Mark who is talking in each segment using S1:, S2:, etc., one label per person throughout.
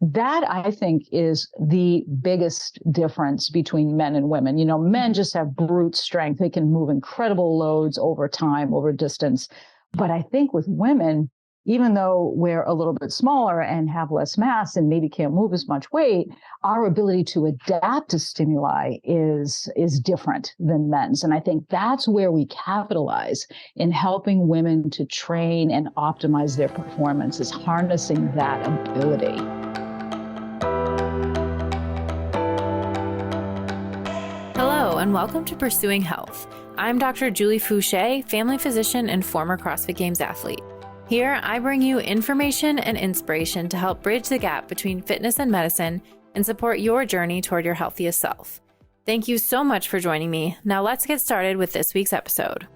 S1: that, I think, is the biggest difference between men and women. Men just have brute strength. They can move incredible loads over time, over distance. But I think with women, even though we're a little bit smaller and have less mass and maybe can't move as much weight, our ability to adapt to stimuli is different than men's. And I think that's where we capitalize in helping women to train and optimize their performance, is harnessing that ability.
S2: Hello, and welcome to Pursuing Health. I'm Dr. Julie Fouché, family physician and former CrossFit Games athlete. Here, I bring you information and inspiration to help bridge the gap between fitness and medicine and support your journey toward your healthiest self. Thank you so much for joining me. Now let's get started with this week's episode.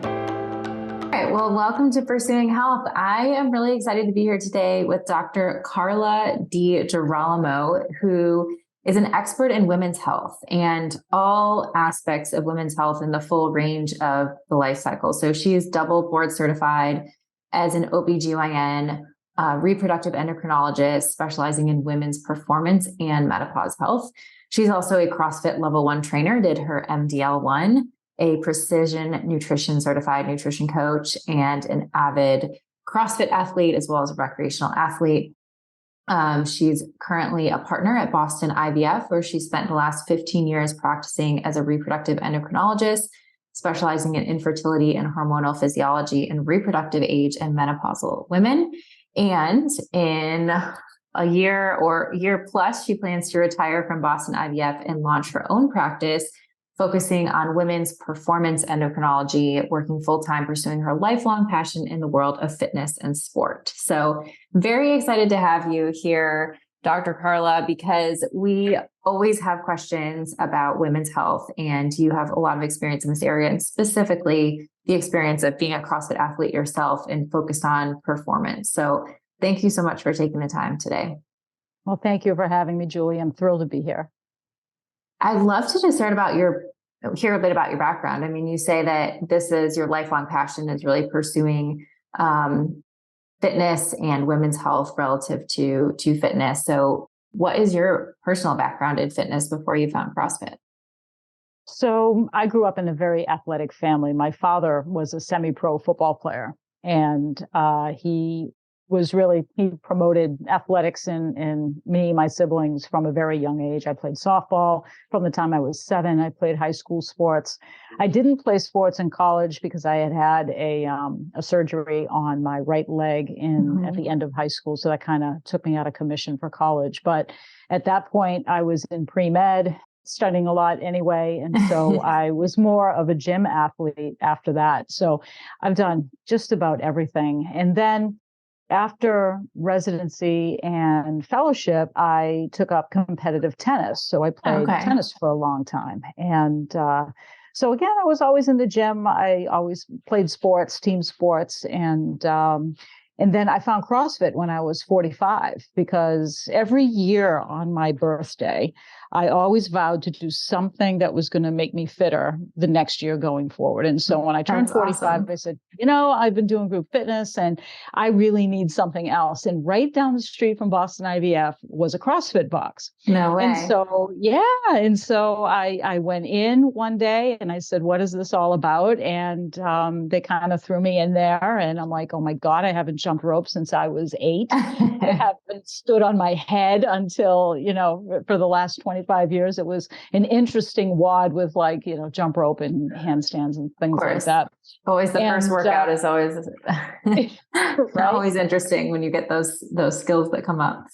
S2: All right, well, welcome to Pursuing Health. I am really excited to be here today with Dr. Carla DiGirolamo, who is an expert in women's health and all aspects of women's health in the full range of the life cycle. So she is double board certified as an OBGYN, reproductive endocrinologist, specializing in women's performance and menopause health. She's also a CrossFit Level 1 trainer, did her MDL1, a precision nutrition certified nutrition coach, and an avid CrossFit athlete, as well as a recreational athlete. She's currently a partner at Boston IVF, where she spent the last 15 years practicing as a reproductive endocrinologist, specializing in infertility and hormonal physiology in reproductive age and menopausal women. And in a year or year plus, she plans to retire from Boston IVF and launch her own practice, focusing on women's performance endocrinology, working full-time, pursuing her lifelong passion in the world of fitness and sport. So very excited to have you here, Dr. Carla, because we always have questions about women's health, and you have a lot of experience in this area, and specifically the experience of being a CrossFit athlete yourself and focused on performance. So thank you so much for taking the time today.
S1: Well, thank you for having me, Julie. I'm thrilled to be here.
S2: I'd love to just hear a bit about your background. I mean, you say that this is your lifelong passion, is really pursuing fitness and women's health relative to fitness. So what is your personal background in fitness before you found CrossFit?
S1: So I grew up in a very athletic family. My father was a semi-pro football player, and he promoted athletics in me, my siblings, from a very young age. I played softball from the time I was 7. I played high school sports. I didn't play sports in college because I had a surgery on my right leg at the end of high school. So that kind of took me out of commission for college. But at that point, I was in pre-med, studying a lot anyway. And so I was more of a gym athlete after that. So I've done just about everything. And then after residency and fellowship, I took up competitive tennis. So I played tennis for a long time. And so again, I was always in the gym. I always played sports, team sports. And then I found CrossFit when I was 45, because every year on my birthday, I always vowed to do something that was going to make me fitter the next year going forward. And so when I turned 45, awesome. I said, I've been doing group fitness and I really need something else. And right down the street from Boston IVF was a CrossFit box.
S2: No way.
S1: And so, And so I went in one day and I said, what is this all about? And they kind of threw me in there and I'm like, oh my God, I haven't jumped rope since I was 8. I haven't stood on my head until, for the last 25 years. It was an interesting wad with jump rope and handstands and things like that.
S2: Always the first workout is always always interesting when you get those skills that come up.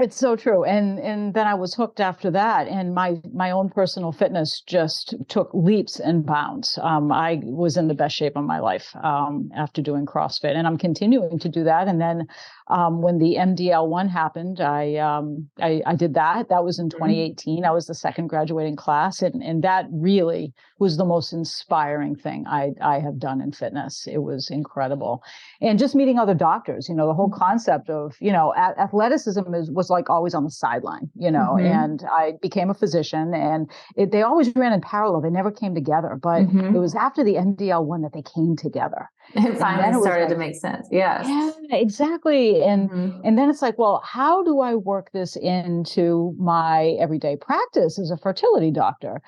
S1: It's so true. And then I was hooked after that. And my own personal fitness just took leaps and bounds. I was in the best shape of my life after doing CrossFit, and I'm continuing to do that. And then when the MDL1 happened, I did that. That was in 2018. I was the second graduating class. And that really was the most inspiring thing I have done in fitness. It was incredible. And just meeting other doctors, the whole concept of, athleticism was like always on the sideline, and I became a physician, and they always ran in parallel. They never came together, but it was after the MDL1 that they came together.
S2: It
S1: And then
S2: finally
S1: it was
S2: started
S1: like,
S2: to make sense. Yes.
S1: yeah, exactly.
S2: Mhm.
S1: And then it's like, well, how do I work this into my everyday practice as a fertility doctor?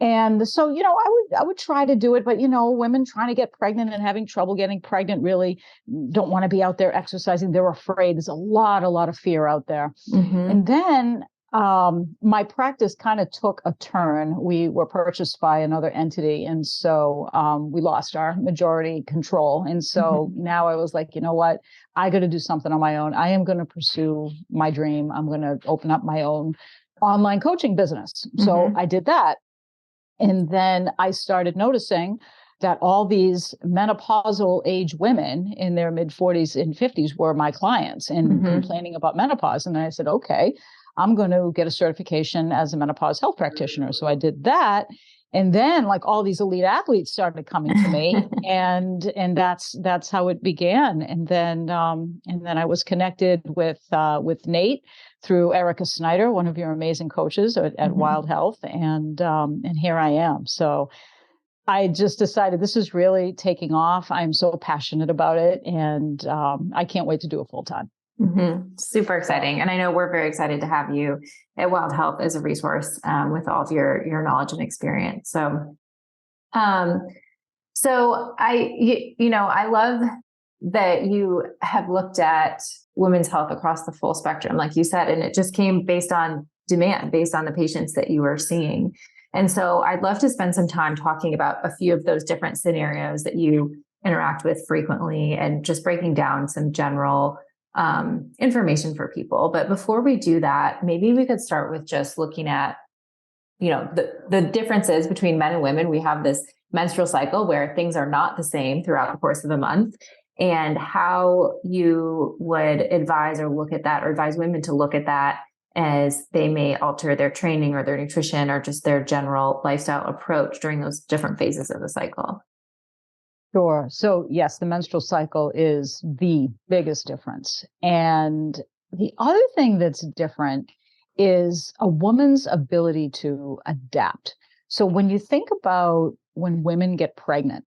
S1: And so, I would try to do it, but women trying to get pregnant and having trouble getting pregnant really don't want to be out there exercising. They're afraid. There's a lot of fear out there. And
S2: Mhm.
S1: then my practice kind of took a turn. We were purchased by another entity. And so we lost our majority control. And so
S2: Mhm.
S1: now I was like, you know what? I got to do something on my own. I am going to pursue my dream. I'm going to open up my own online coaching business. So
S2: Mhm.
S1: I did that. And then I started noticing that all these menopausal age women in their mid 40s and 50s were my clients and
S2: Mhm.
S1: complaining about menopause. And I said, okay, I'm going to get a certification as a menopause health practitioner. So I did that. And then like all these elite athletes started coming to me and that's how it began. And then I was connected with Nate through Erica Snyder, one of your amazing coaches at Wild
S2: Mhm.
S1: Health, and here I am. So I just decided this is really taking off. I'm so passionate about it, and I can't wait to do it full time.
S2: Super exciting. And I know we're very excited to have you at Wild Health as a resource with all of your knowledge and experience. Um, I love that you have looked at women's health across the full spectrum, like you said, and it just came based on demand, based on the patients that you were seeing. And so I'd love to spend some time talking about a few of those different scenarios that you interact with frequently and just breaking down some general information for people. But before we do that, maybe we could start with just looking at the differences between men and women. We have this menstrual cycle where things are not the same throughout the course of a month, and how you would advise or look at that, or advise women to look at that as they may alter their training or their nutrition or just their general lifestyle approach during those different phases of the cycle.
S1: Sure. So, yes, the menstrual cycle is the biggest difference. And the other thing that's different is a woman's ability to adapt. So, when you think about when women get pregnant,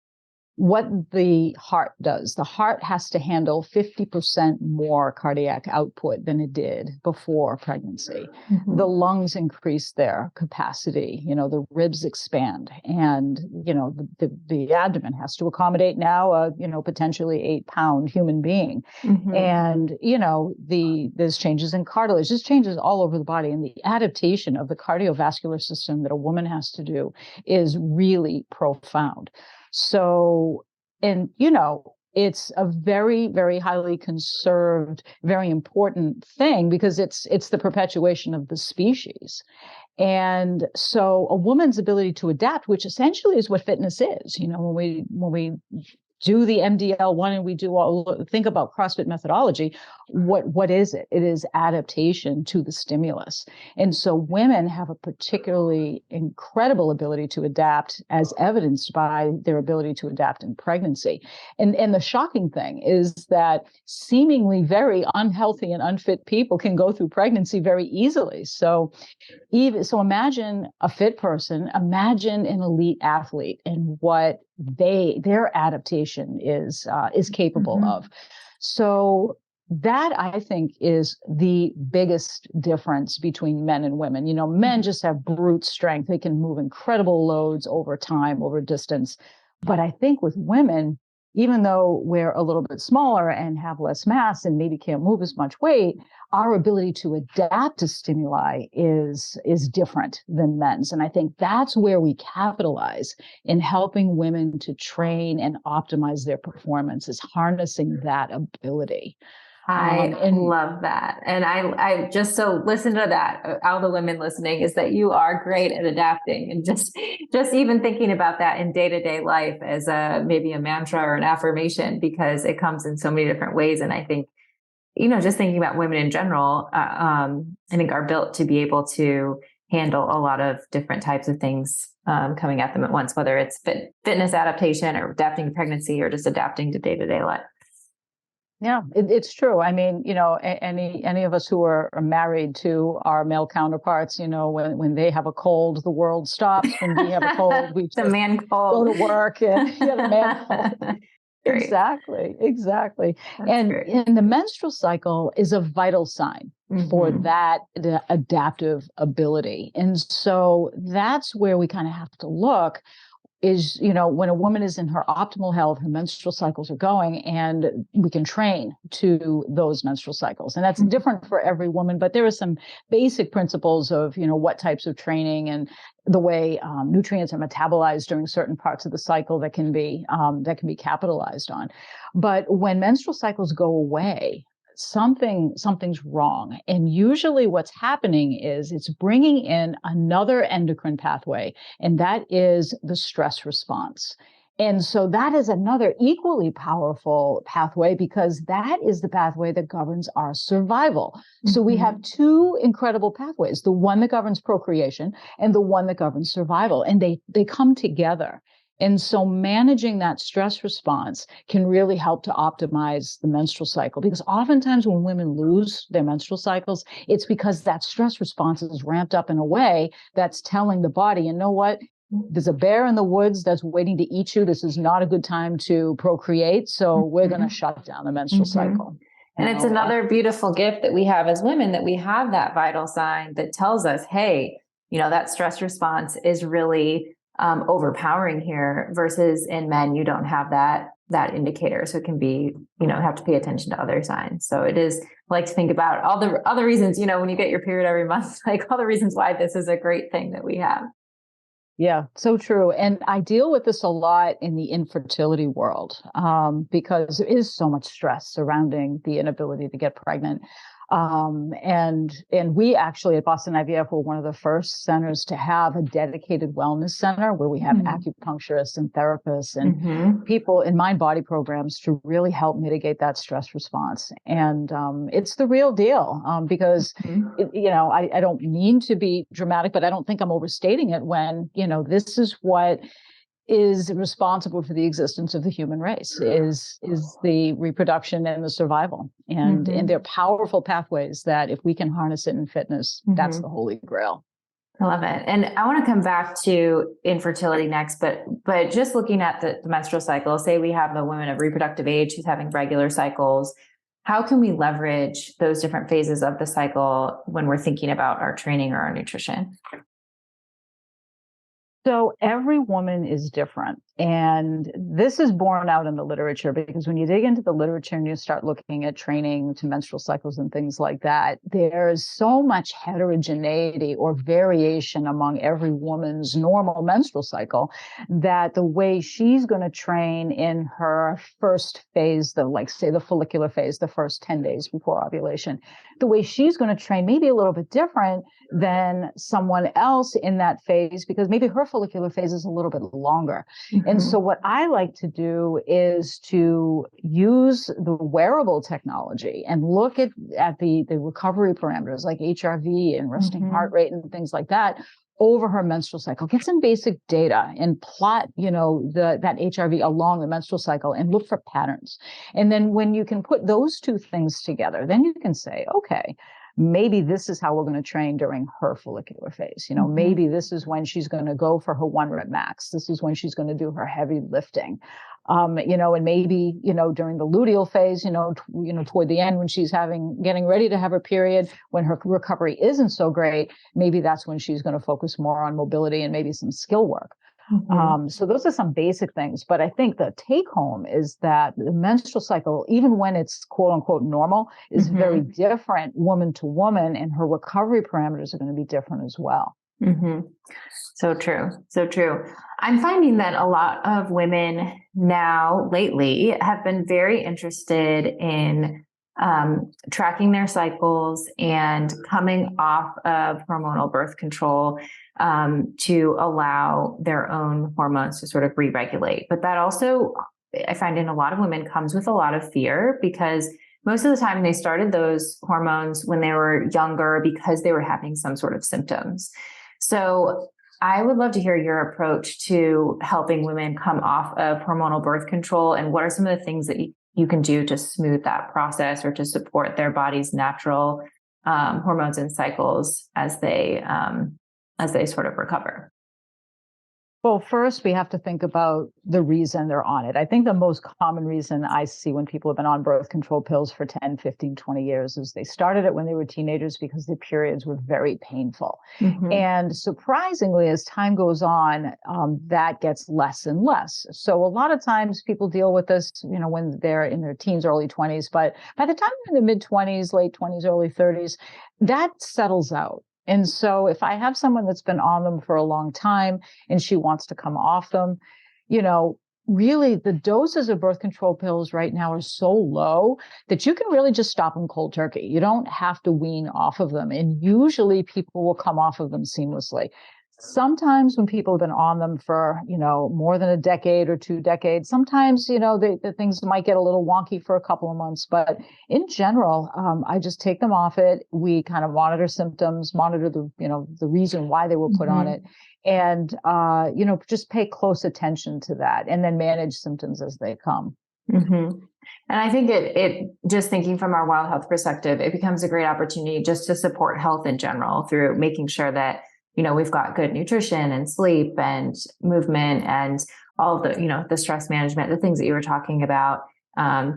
S1: what the heart does. The heart has to handle 50% more cardiac output than it did before pregnancy. The
S2: Mm-hmm.
S1: lungs increase their capacity, the ribs expand, and, the abdomen has to accommodate now a, potentially 8-pound human being.
S2: Mm-hmm.
S1: And, there's changes in cartilage, there's changes all over the body. And the adaptation of the cardiovascular system that a woman has to do is really profound. So, and it's a very, very highly conserved, very important thing because it's the perpetuation of the species. And so a woman's ability to adapt, which essentially is what fitness is, when we do the MDL1 and we think about CrossFit methodology, what is it? It is adaptation to the stimulus. And so women have a particularly incredible ability to adapt, as evidenced by their ability to adapt in pregnancy. And the shocking thing is that seemingly very unhealthy and unfit people can go through pregnancy very easily. So imagine a fit person, imagine an elite athlete and what their adaptation is capable
S2: Mm-hmm.
S1: of. So that I think is the biggest difference between men and women. Men just have brute strength. They can move incredible loads over time, over distance. But I think with women, even though we're a little bit smaller and have less mass and maybe can't move as much weight, our ability to adapt to stimuli is different than men's. And I think that's where we capitalize in helping women to train and optimize their performance, is harnessing that ability.
S2: I
S1: And
S2: love that. And I just, so listen to that. All the women listening, is that you are great at adapting, and just even thinking about that in day-to-day life as maybe a mantra or an affirmation, because it comes in so many different ways. And I think, just thinking about women in general, I think are built to be able to handle a lot of different types of things coming at them at once, whether it's fitness adaptation or adapting to pregnancy or just adapting to day-to-day life.
S1: yeah, it's true. I mean, any of us who are married to our male counterparts, when they have a cold, the world stops. When we have a cold, we
S2: The
S1: just
S2: man
S1: go
S2: cold.
S1: to work. And the man cold.
S2: great.
S1: Exactly.
S2: That's
S1: And
S2: great.
S1: the menstrual cycle is a vital sign for that the adaptive ability. And so that's where we kind of have to look is, when a woman is in her optimal health, her menstrual cycles are going, and we can train to those menstrual cycles. And that's different for every woman, but there are some basic principles of, what types of training and the way nutrients are metabolized during certain parts of the cycle that can be capitalized on. But when menstrual cycles go away, something's wrong. And usually what's happening is it's bringing in another endocrine pathway, and that is the stress response. And so that is another equally powerful pathway, because that is the pathway that governs our survival. So we have two incredible pathways, the one that governs procreation and the one that governs survival, and they come together. And so managing that stress response can really help to optimize the menstrual cycle, because oftentimes when women lose their menstrual cycles, it's because that stress response is ramped up in a way that's telling the body, you know what? There's a bear in the woods that's waiting to eat you. This is not a good time to procreate. So we're going to shut down the menstrual cycle.
S2: And it's another beautiful gift that we have as women, that we have that vital sign that tells us, hey, that stress response is really overpowering here, versus in men, you don't have that indicator. So it can be, have to pay attention to other signs. So it is, I like to think about all the other reasons, when you get your period every month, like all the reasons why this is a great thing that we have.
S1: Yeah, so true. And I deal with this a lot in the infertility world, because there is so much stress surrounding the inability to get pregnant. And we actually at Boston IVF were one of the first centers to have a dedicated wellness center where we have acupuncturists and therapists and people in mind body programs to really help mitigate that stress response. And it's the real deal, because I don't mean to be dramatic, but I don't think I'm overstating it when this is what is responsible for the existence of the human race, is the reproduction and the survival. And they're powerful pathways that if we can harness it in fitness, that's the holy grail.
S2: I love it. And I want to come back to infertility next, but just looking at the menstrual cycle, say we have a woman of reproductive age who's having regular cycles. How can we leverage those different phases of the cycle when we're thinking about our training or our nutrition?
S1: So every woman is different. And this is borne out in the literature, because when you dig into the literature and you start looking at training to menstrual cycles and things like that, there's so much heterogeneity or variation among every woman's normal menstrual cycle that the way she's going to train in her first phase, the follicular phase, the first 10 days before ovulation, the way she's going to train may be a little bit different than someone else in that phase, because maybe her follicular phase is a little bit longer. And so what I like to do is to use the wearable technology and look at the recovery parameters like HRV and resting heart rate and things like that over her menstrual cycle, get some basic data and plot, that HRV along the menstrual cycle and look for patterns. And then when you can put those two things together, then you can say, okay, maybe this is how we're going to train during her follicular phase. Maybe this is when she's going to go for her 1 rep max. This is when she's going to do her heavy lifting. And maybe, during the luteal phase, toward the end when she's getting ready to have her period, when her recovery isn't so great, maybe that's when she's going to focus more on mobility and maybe some skill work. So those are some basic things. But I think the take home is that the menstrual cycle, even when it's quote unquote normal, is very different woman to woman, and her recovery parameters are going to be different as well.
S2: So true. So true. I'm finding that a lot of women now lately have been very interested in tracking their cycles and coming off of hormonal birth control to allow their own hormones to sort of re-regulate. But that also, I find in a lot of women, comes with a lot of fear, because most of the time they started those hormones when they were younger because they were having some sort of symptoms. So I would love to hear your approach to helping women come off of hormonal birth control, and what are some of the things that you can do to smooth that process or to support their body's natural hormones and cycles as they sort of recover.
S1: Well, first, we have to think about the reason they're on it. I think the most common reason I see when people have been on birth control pills for 10, 15, 20 years is they started it when they were teenagers because their periods were very painful.
S2: Mm-hmm.
S1: And surprisingly, as time goes on, that gets less and less. So a lot of times people deal with this, when they're in their teens, early 20s. But by the time they're in the mid 20s, late 20s, early 30s, that settles out. And so if I have someone that's been on them for a long time and she wants to come off them, really the doses of birth control pills right now are so low that you can really just stop them cold turkey. You don't have to wean off of them. And usually people will come off of them seamlessly. Sometimes when people have been on them for, more than a decade or 2 decades, sometimes, the things might get a little wonky for a couple of months. But in general, I just take them off it. We kind of monitor symptoms, monitor the reason why they were put on it. And, just pay close attention to that and then manage symptoms as they come.
S2: Mm-hmm. And I think it just thinking from our Wild Health perspective, it becomes a great opportunity just to support health in general through making sure that we've got good nutrition and sleep and movement and all of the, the stress management, the things that you were talking about,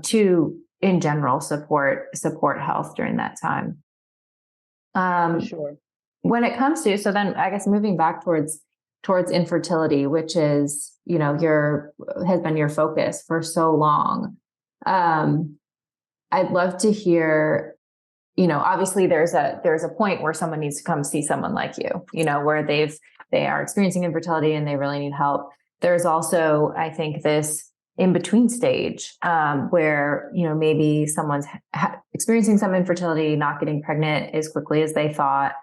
S2: to in general support health during that time.
S1: For sure.
S2: When it comes to, so then I guess moving back towards infertility, which is, has been your focus for so long. I'd love to hear, obviously there's a point where someone needs to come see someone like you, where they are experiencing infertility and they really need help. There's also, I think, this in between stage, where, maybe someone's experiencing some infertility, not getting pregnant as quickly as they thought.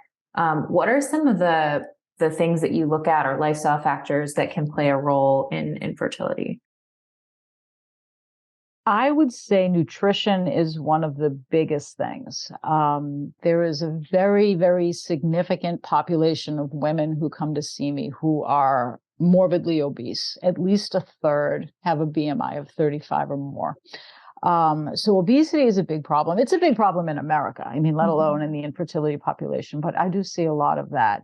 S2: What are some of the things that you look at or lifestyle factors that can play a role in infertility?
S1: I would say nutrition is one of the biggest things. There is a very, very significant population of women who come to see me who are morbidly obese. At least a third have a BMI of 35 or more. So obesity is a big problem. It's a big problem in America. Let alone in the infertility population, but I do see a lot of that.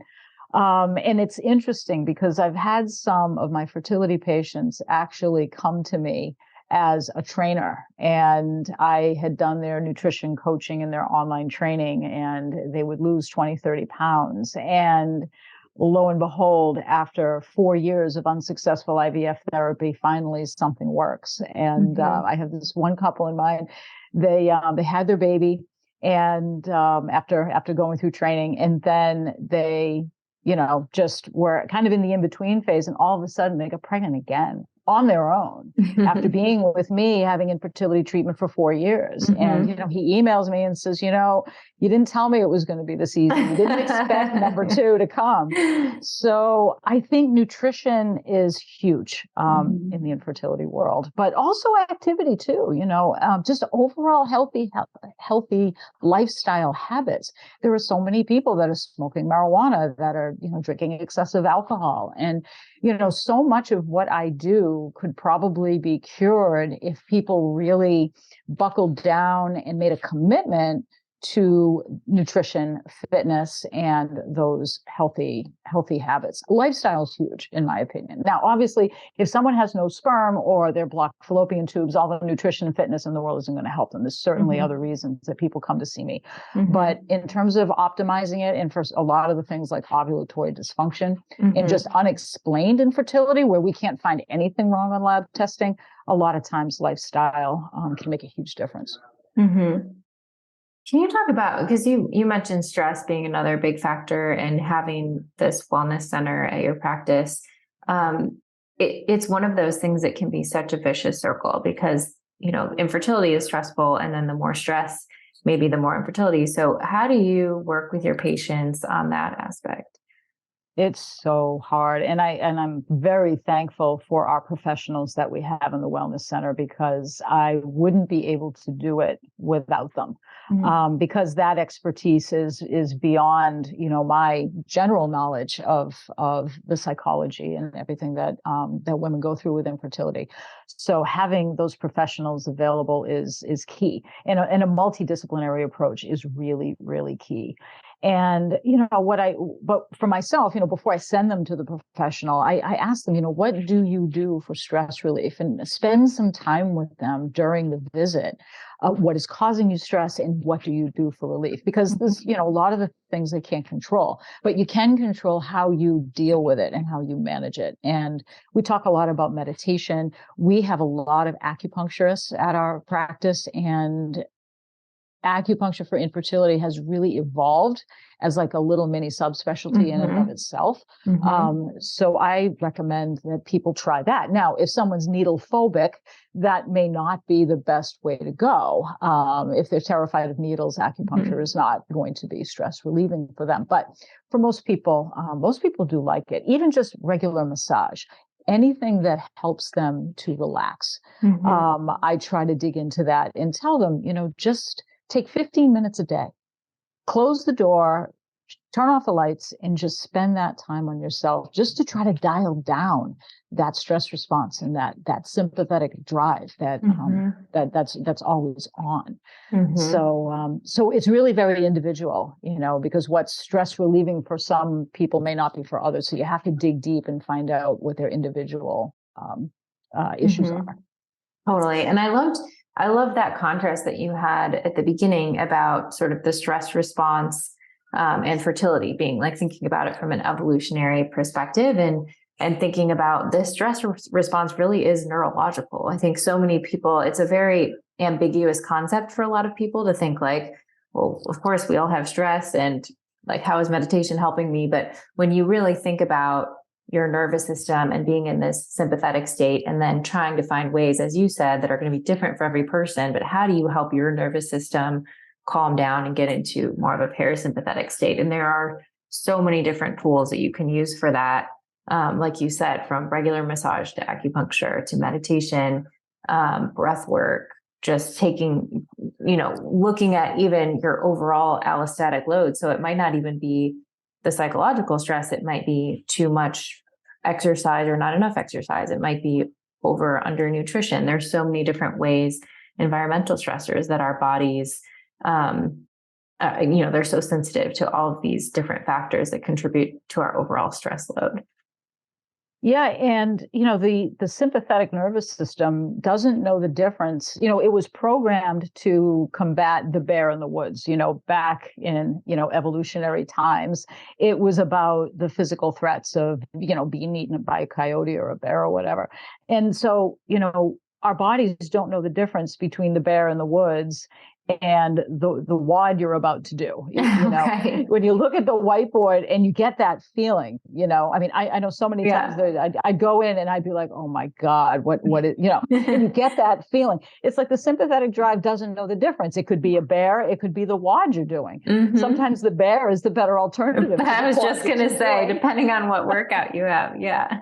S1: And it's interesting because I've had some of my fertility patients actually come to me as a trainer, and I had done their nutrition coaching and their online training, and they would lose 20, 30 pounds. And lo and behold, after 4 years of unsuccessful IVF therapy, finally something works. And I have this one couple in mind. They had their baby, and after going through training, and then they just were kind of in the in-between phase, and all of a sudden they got pregnant again on their own after being with me, having infertility treatment for 4 years. And, he emails me and says, you didn't tell me it was going to be this easy. You didn't expect number 2 to come. So I think nutrition is huge in the infertility world, but also activity too, just overall healthy lifestyle habits. There are so many people that are smoking marijuana, that are, drinking excessive alcohol. And, so much of what I do could probably be cured if people really buckled down and made a commitment to nutrition, fitness, and those healthy habits. Lifestyle is huge, in my opinion. Now, obviously, if someone has no sperm or they're blocked fallopian tubes, all the nutrition and fitness in the world isn't going to help them. There's certainly other reasons that people come to see me. But in terms of optimizing it, and for a lot of the things like ovulatory dysfunction and just unexplained infertility, where we can't find anything wrong on lab testing, a lot of times lifestyle can make a huge difference.
S2: Can you talk about, because you mentioned stress being another big factor in having this wellness center at your practice. It's one of those things that can be such a vicious circle because, infertility is stressful, and then the more stress, maybe the more infertility. So how do you work with your patients on that aspect?
S1: It's so hard. And I'm very thankful for our professionals that we have in the Wellness Center, because I wouldn't be able to do it without them. Because that expertise is beyond, my general knowledge of the psychology and everything that women go through with infertility. So having those professionals available is key. And a multidisciplinary approach is really, really key. And, but for myself, before I send them to the professional, I ask them, what do you do for stress relief, and spend some time with them during the visit. What is causing you stress, and what do you do for relief? Because there's, a lot of the things they can't control, but you can control how you deal with it and how you manage it. And we talk a lot about meditation. We have a lot of acupuncturists at our practice, and acupuncture for infertility has really evolved as like a little mini subspecialty in and of itself. So I recommend that people try that. Now, if someone's needle phobic, that may not be the best way to go. If they're terrified of needles, acupuncture is not going to be stress relieving for them. But for most people do like it. Even just regular massage. Anything that helps them to relax. I try to dig into that and tell them, just take 15 minutes a day, close the door, turn off the lights, and just spend that time on yourself, just to try to dial down that stress response and that sympathetic drive that's always on. So it's really very individual, because what's stress relieving for some people may not be for others. So you have to dig deep and find out what their individual issues are.
S2: Totally. And I love that contrast that you had at the beginning about sort of the stress response and fertility, being like thinking about it from an evolutionary perspective, and thinking about the stress response really is neurological. I think so many people, it's a very ambiguous concept for a lot of people to think like, well, of course we all have stress, and like, how is meditation helping me? But when you really think about your nervous system and being in this sympathetic state, and then trying to find ways, as you said, that are going to be different for every person, but how do you help your nervous system calm down and get into more of a parasympathetic state? And there are so many different tools that you can use for that. Like you said, from regular massage to acupuncture to meditation, breath work, just taking, looking at even your overall allostatic load. So it might not even be the psychological stress. It might be too much exercise or not enough exercise. It might be over under nutrition. There's so many different ways, environmental stressors, that our bodies, they're so sensitive to all of these different factors that contribute to our overall stress load.
S1: Yeah. And, the sympathetic nervous system doesn't know the difference. It was programmed to combat the bear in the woods, back in, evolutionary times. It was about the physical threats of, being eaten by a coyote or a bear or whatever. And so, our bodies don't know the difference between the bear in the woods and the wad you're about to do.
S2: Right.
S1: When you look at the whiteboard and you get that feeling, I know so many times that I'd go in and I'd be like, oh my God, what is, and you get that feeling. It's like the sympathetic drive doesn't know the difference. It could be a bear. It could be the wad you're doing. Sometimes the bear is the better alternative.
S2: I was just going to say, depending on what workout you have. Yeah.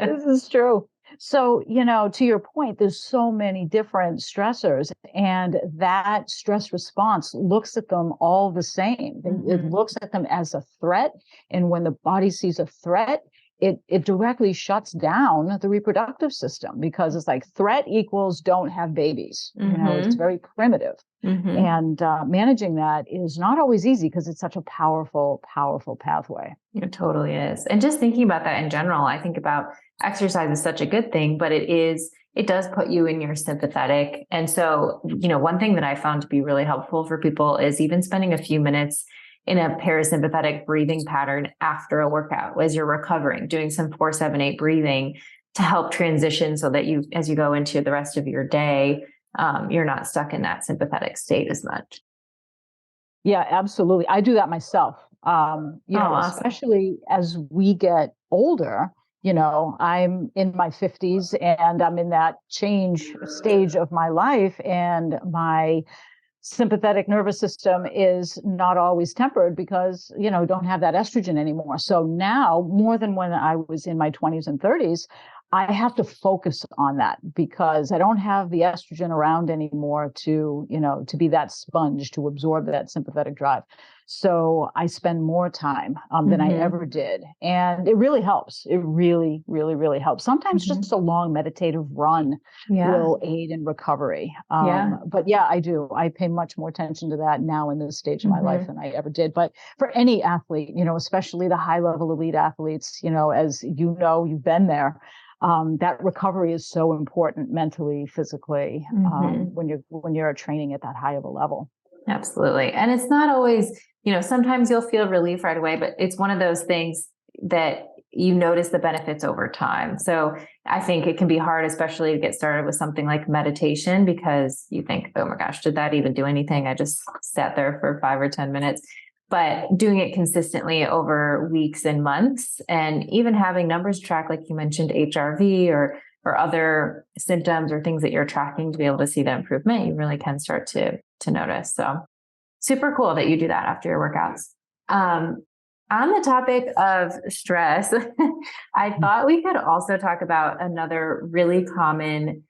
S1: This is true. So, to your point, there's so many different stressors, and that stress response looks at them all the same. It looks at them as a threat. And when the body sees a threat, it directly shuts down the reproductive system, because it's like threat equals don't have babies. It's very primitive. And managing that is not always easy, because it's such a powerful, powerful pathway.
S2: It totally is. And just thinking about that in general, I think about exercise is such a good thing, but it does put you in your sympathetic. And so, one thing that I found to be really helpful for people is even spending a few minutes in a parasympathetic breathing pattern after a workout, as you're recovering, doing some 4-7-8 breathing to help transition, so that as you go into the rest of your day, you're not stuck in that sympathetic state as much.
S1: Yeah, absolutely. I do that myself.
S2: Awesome.
S1: Especially as we get older. I'm in my 50s, and I'm in that change stage of my life, and my sympathetic nervous system is not always tempered, because, don't have that estrogen anymore. So now, more than when I was in my 20s and 30s, I have to focus on that because I don't have the estrogen around anymore to, to be that sponge to absorb that sympathetic drive. So I spend more time than I ever did. And it really helps. It really, really, really helps. Sometimes just a long meditative run will aid in recovery. But yeah, I do. I pay much more attention to that now in this stage of my life than I ever did. But for any athlete, especially the high level elite athletes, as you've been there, that recovery is so important mentally, physically, when you're training at that high of a level.
S2: Absolutely. And it's not always, sometimes you'll feel relief right away, but it's one of those things that you notice the benefits over time. So I think it can be hard, especially to get started with something like meditation, because you think, oh my gosh, did that even do anything? I just sat there for 5 or 10 minutes. But doing it consistently over weeks and months, and even having numbers track, like you mentioned, HRV or other symptoms or things that you're tracking to be able to see the improvement, you really can start to notice. So super cool that you do that after your workouts. On the topic of stress, I thought we could also talk about another really common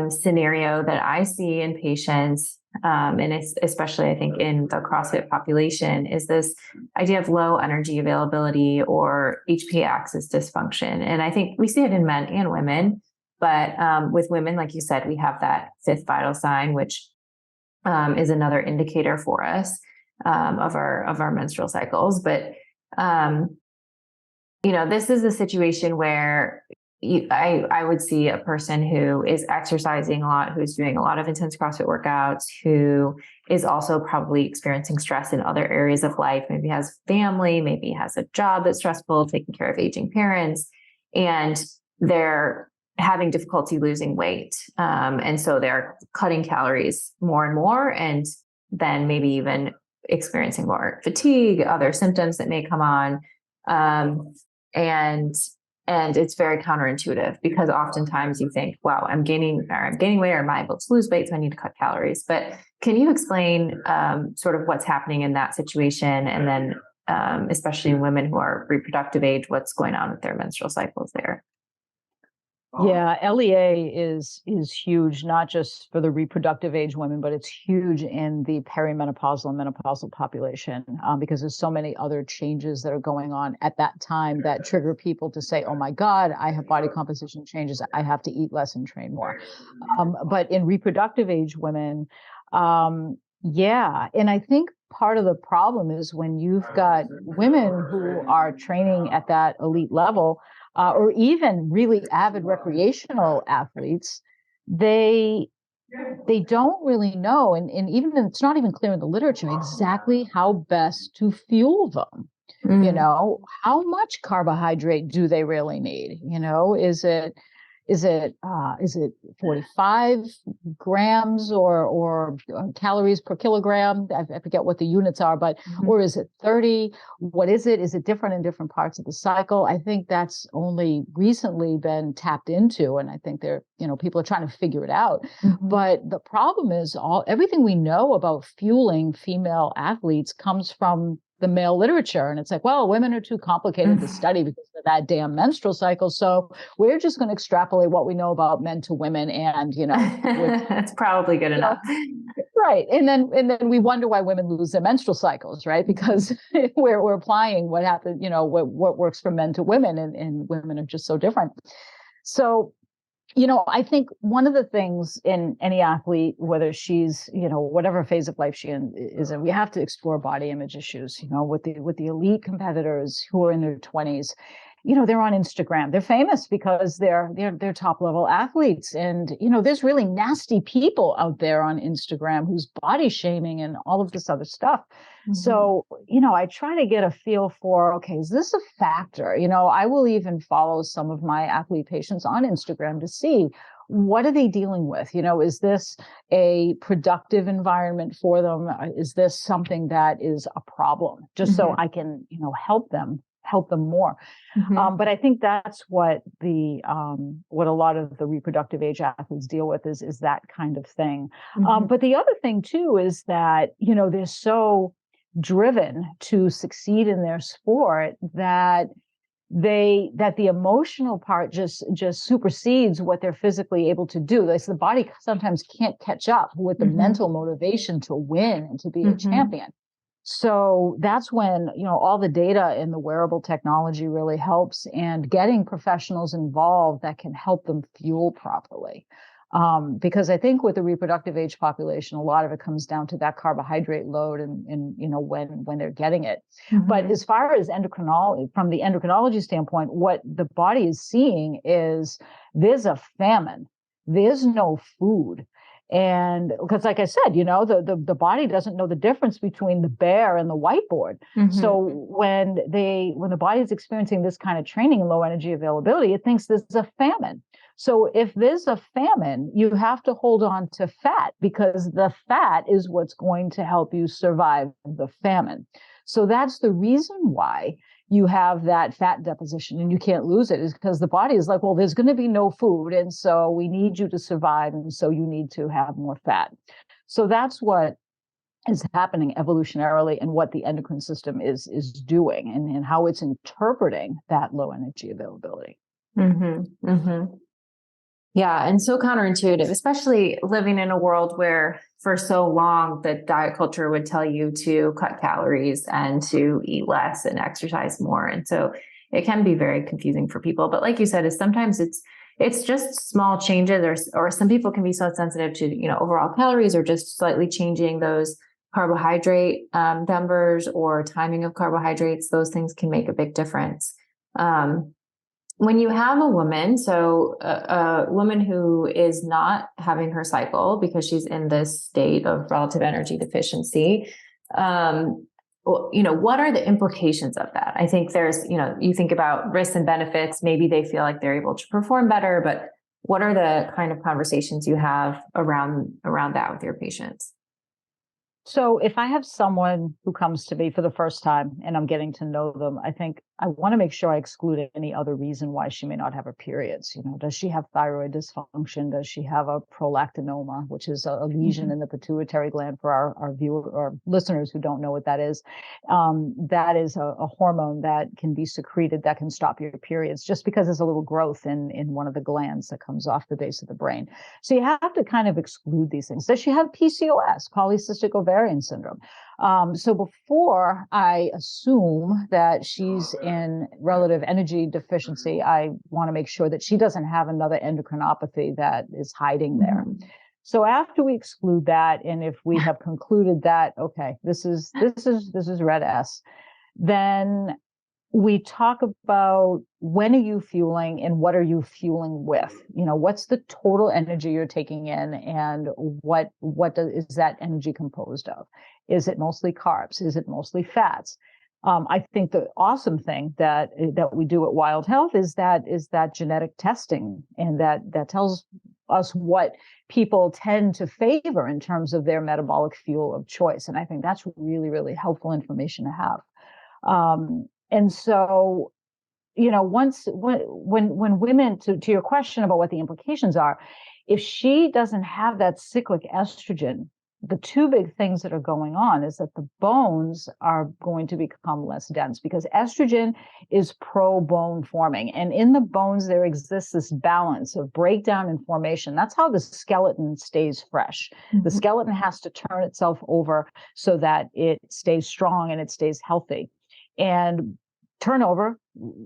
S2: scenario that I see in patients, and it's especially I think in the CrossFit population, is this idea of low energy availability or HPA axis dysfunction. And I think we see it in men and women, but with women, like you said, we have that fifth vital sign, which is another indicator for us of our menstrual cycles. But this is a situation where I would see a person who is exercising a lot, who's doing a lot of intense CrossFit workouts, who is also probably experiencing stress in other areas of life. Maybe has family, maybe has a job that's stressful, taking care of aging parents, and they're having difficulty losing weight. And so they're cutting calories more and more, and then maybe even experiencing more fatigue, other symptoms that may come on. And it's very counterintuitive, because oftentimes you think, wow, I'm gaining weight, or am I able to lose weight? So I need to cut calories. But can you explain sort of what's happening in that situation? And then especially in women who are reproductive age, what's going on with their menstrual cycles there?
S1: Yeah, LEA is huge, not just for the reproductive age women, but it's huge in the perimenopausal and menopausal population, because there's so many other changes that are going on at that time that trigger people to say, oh my God, I have body composition changes. I have to eat less and train more. But in reproductive age women, yeah. And I think part of the problem is when you've got women who are training at that elite level, or even really avid recreational athletes, they don't really know, and even it's not even clear in the literature exactly how best to fuel them. How much carbohydrate do they really need? Is it 45 grams or calories per kilogram? I forget what the units are, but or is it 30? What is it? Is it different in different parts of the cycle? I think that's only recently been tapped into, and I think people are trying to figure it out. But the problem is everything we know about fueling female athletes comes from the male literature. And it's like, well, women are too complicated to study because of that damn menstrual cycle. So we're just going to extrapolate what we know about men to women. And,
S2: that's probably good enough.
S1: Right. And then we wonder why women lose their menstrual cycles, right? Because we're applying what happened, what works for men to women, and women are just so different. So, I think one of the things in any athlete, whether she's, whatever phase of life she is in, we have to explore body image issues, with the elite competitors who are in their 20s. They're on Instagram. They're famous because they're top level athletes. And, there's really nasty people out there on Instagram who's body shaming and all of this other stuff. So, I try to get a feel for, okay, is this a factor? I will even follow some of my athlete patients on Instagram to see what are they dealing with? Is this a productive environment for them? Is this something that is a problem? Just so I can, help them more. But I think that's what what a lot of the reproductive age athletes deal with is that kind of thing. But the other thing too is that, they're so driven to succeed in their sport that that the emotional part just supersedes what they're physically able to do. Like, the body sometimes can't catch up with the mental motivation to win and to be a champion. So that's when, all the data and the wearable technology really helps, and getting professionals involved that can help them fuel properly. Because I think with the reproductive age population, a lot of it comes down to that carbohydrate load and when they're getting it. But as far as endocrinology, from the endocrinology standpoint, what the body is seeing is there's a famine. There's no food. And because, like I said, the body doesn't know the difference between the bear and the whiteboard. So when the body is experiencing this kind of training and low energy availability, it thinks there's a famine. So if there's a famine, you have to hold on to fat, because the fat is what's going to help you survive the famine. So that's the reason why you have that fat deposition and you can't lose it, is because the body is like, well, there's going to be no food, and so we need you to survive, and so you need to have more fat. So that's what is happening evolutionarily, and what the endocrine system is doing, and how it's interpreting that low energy availability.
S2: Yeah, and so counterintuitive, especially living in a world where for so long the diet culture would tell you to cut calories and to eat less and exercise more. And so it can be very confusing for people. But like you said, is sometimes it's just small changes, or some people can be so sensitive to, overall calories, or just slightly changing those carbohydrate numbers or timing of carbohydrates. Those things can make a big difference. When you have a woman, so a woman who is not having her cycle because she's in this state of relative energy deficiency, what are the implications of that? I think there's, you think about risks and benefits. Maybe they feel like they're able to perform better, but what are the kind of conversations you have around that with your patients?
S1: So if I have someone who comes to me for the first time and I'm getting to know them, I think I want to make sure I exclude any other reason why she may not have her periods. Does she have thyroid dysfunction? Does she have a prolactinoma, which is a lesion in the pituitary gland, for our viewer or listeners who don't know what that is? That is a hormone that can be secreted that can stop your periods, just because there's a little growth in one of the glands that comes off the base of the brain. So you have to kind of exclude these things. Does she have PCOS, polycystic ovarian syndrome? So before I assume that she's in relative energy deficiency, I want to make sure that she doesn't have another endocrinopathy that is hiding there. So after we exclude that, and if we have concluded that, okay, this is red S, then we talk about when are you fueling and what are you fueling with? What's the total energy you're taking in, and what is that energy composed of? Is it mostly carbs? Is it mostly fats? I think the awesome thing that we do at Wild Health is that genetic testing, and that tells us what people tend to favor in terms of their metabolic fuel of choice. And I think that's really, really helpful information to have. And so, when women, to your question about what the implications are, if she doesn't have that cyclic estrogen, the two big things that are going on is that the bones are going to become less dense, because estrogen is pro-bone forming. And in the bones, there exists this balance of breakdown and formation. That's how the skeleton stays fresh. The skeleton has to turn itself over so that it stays strong and it stays healthy. And turnover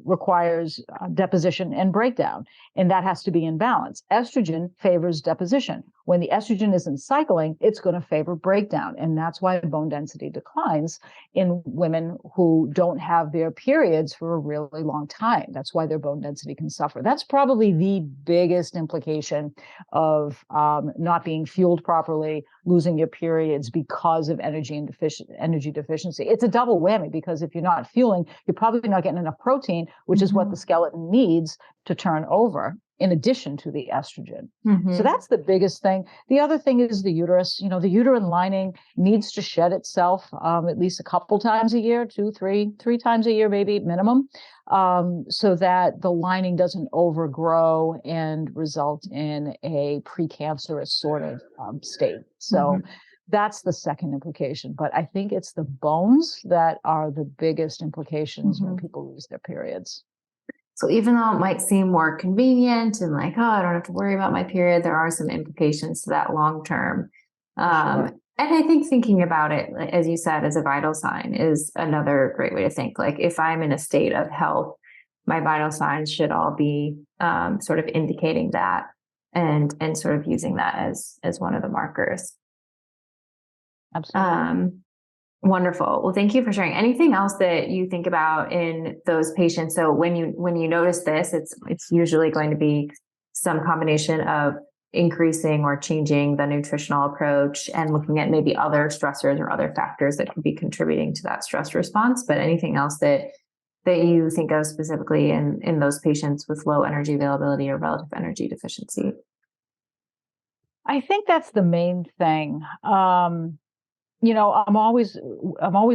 S1: requires deposition and breakdown, and that has to be in balance. Estrogen favors deposition. When the estrogen isn't cycling, it's going to favor breakdown, and that's why bone density declines in women who don't have their periods for a really long time. That's why their bone density can suffer. That's probably the biggest implication of not being fueled properly, losing your periods because of energy deficiency. It's a double whammy, because if you're not fueling, you're probably not getting enough protein, which is what the skeleton needs to turn over, in addition to the estrogen. So that's the biggest thing. The other thing is the uterus. The uterine lining needs to shed itself at least a couple times a year, three times a year, maybe minimum, so that the lining doesn't overgrow and result in a precancerous sort of state. So that's the second implication. But I think it's the bones that are the biggest implications when people lose their periods.
S2: So even though it might seem more convenient and like, oh, I don't have to worry about my period, there are some implications to that long term.
S1: Sure.
S2: And I think thinking about it, as you said, as a vital sign is another great way to think. Like if I'm in a state of health, my vital signs should all be sort of indicating that and sort of using that as one of the markers.
S1: Absolutely.
S2: Wonderful. Well, thank you for sharing. Anything else that you think about in those patients? So when you notice this, it's usually going to be some combination of increasing or changing the nutritional approach and looking at maybe other stressors or other factors that could be contributing to that stress response. But anything else that you think of specifically in those patients with low energy availability or relative energy deficiency?
S1: I think that's the main thing. I'm always